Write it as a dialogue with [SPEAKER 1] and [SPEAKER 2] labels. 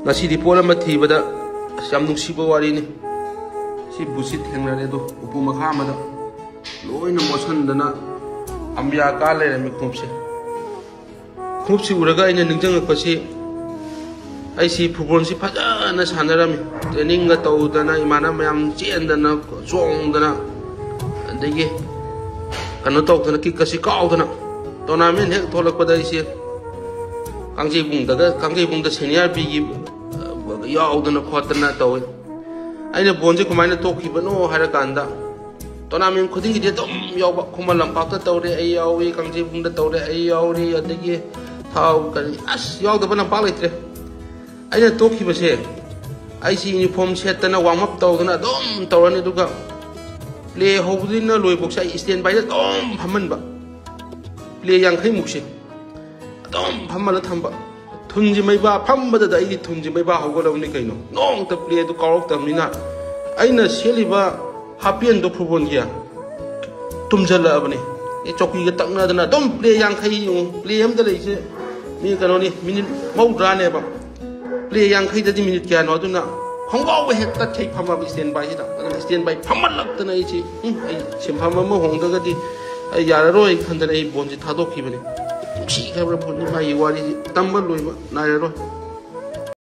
[SPEAKER 1] ngasi di pola mati bada sam nungsi ba wari ni si busit hengnare do upu makha mada loina mosan dana amya ka le mi khupsi uraga ina ningjang pasi ai si football si phaja na sanarami training ga tawdana imana mayam chendana chongdana adegi kano tawdana ki kasi kaudana tournament hek tholakpada isi kangjei bung da senior bi gi yaudana khotana taw aina bonje kumaina tokibano hara kanda tournament khuding gi dom yawba khumal lampak ta tawre ai yawi kangjei bung da tawre ai yawri adegi thau kan as yawda bana palitre aina tokibase ai si uniform setana warm up tawdana dom tawrani duga play hobudina loi boxa stand by da dom phaman ba play yang khai mukse dom phamala thamba thunji mai ba phambada da ai thunji mai ba hogolawni kaino nong ta play du karok tamina aina seliba hapian do phubongia tumjala abne e choki ga takna dana dom play yang khai yung play am da leise mi kano ni minute maudra ne ba play yang khai da di minute kya no duna khongbaw he ta thei phama bi stand by da stand by phamal lak ta nei chi ai simphama ma hong da ga di ai yara roi khandana ai bonji thadok ki bane chi khabra phoni mai wari tamba loiba na ro